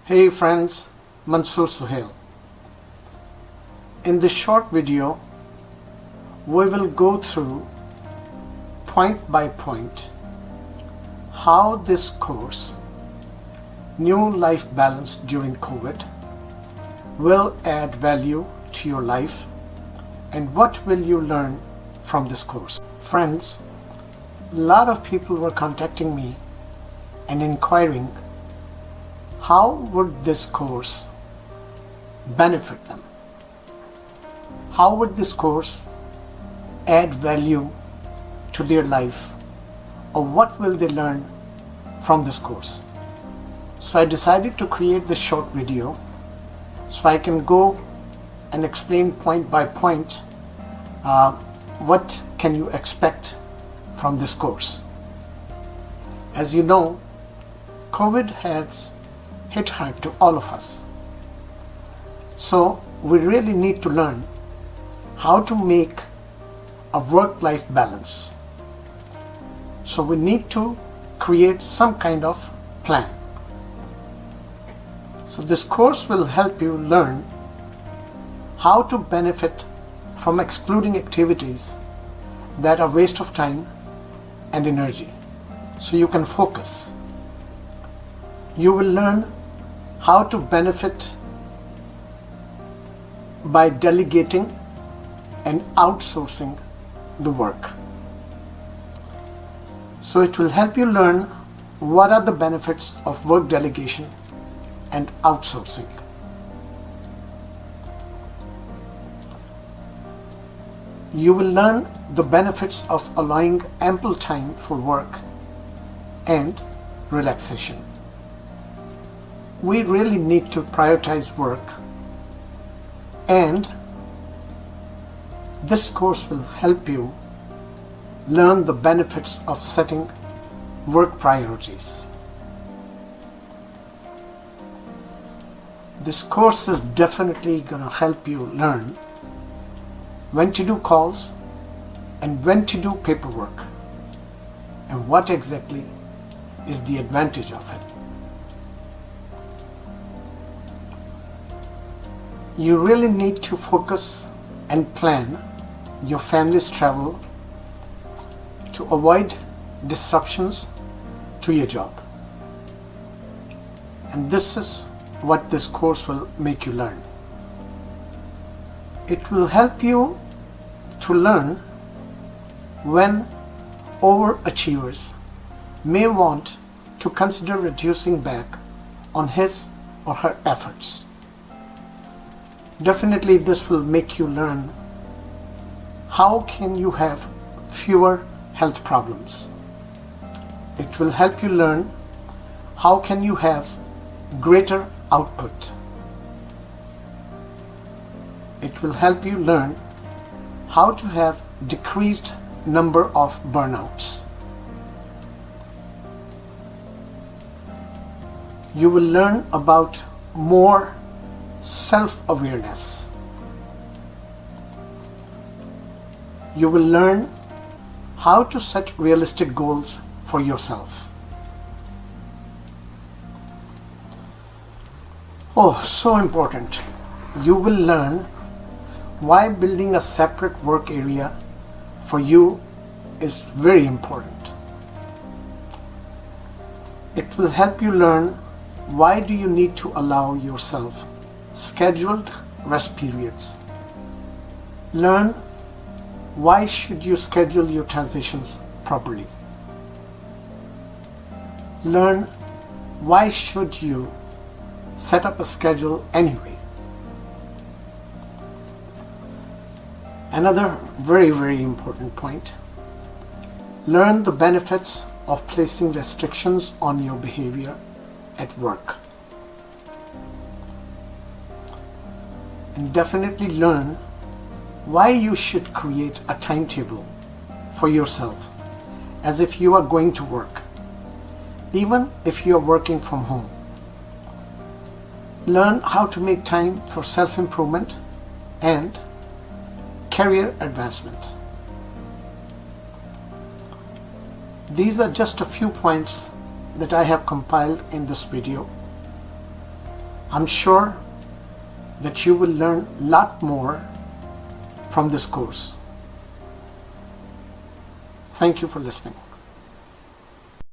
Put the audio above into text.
Hey friends, Mansoor Suhail. In this short video, we will go through point by point how this course, New Life Balance during COVID, will add value to your life and what will you learn from this course. Friends, a lot of people were contacting me and inquiring how would this course benefit them? How would this course add value to their life? Or what will they learn from this course? So I decided to create this short video so I can go and explain point by point what can you expect from this course. As you know, COVID has hit hard to all of us. So we really need to learn how to make a work-life balance. So we need to create some kind of plan. So this course will help you learn how to benefit from excluding activities that are waste of time and energy, so you can focus. You will learn how to benefit by delegating and outsourcing the work. So it will help you learn what are the benefits of work delegation and outsourcing. You will learn the benefits of allowing ample time for work and relaxation. We really need to prioritize work, and this course will help you learn the benefits of setting work priorities. This course is definitely going to help you learn when to do calls and when to do paperwork and what exactly is the advantage of it. You really need to focus and plan your family's travel to avoid disruptions to your job. And this is what this course will make you learn. It will help you to learn when overachievers may want to consider reducing back on his or her efforts. Definitely this will make you learn how can you have fewer health problems. It will help you learn how can you have greater output. It will help you learn how to have decreased number of burnouts. You will learn about more self-awareness. You will learn how to set realistic goals for yourself. Oh, so important. You will learn why building a separate work area for you is very important. It will help you learn why do you need to allow yourself scheduled rest periods. Learn why should you schedule your transitions properly. Learn why should you set up a schedule anyway. Another very important point. Learn the benefits of placing restrictions on your behavior at work. And definitely learn why you should create a timetable for yourself as if you are going to work, even if you are working from home. Learn how to make time for self-improvement and career advancement. These are just a few points that I have compiled in this video. I'm sure that you will learn a lot more from this course. Thank you for listening.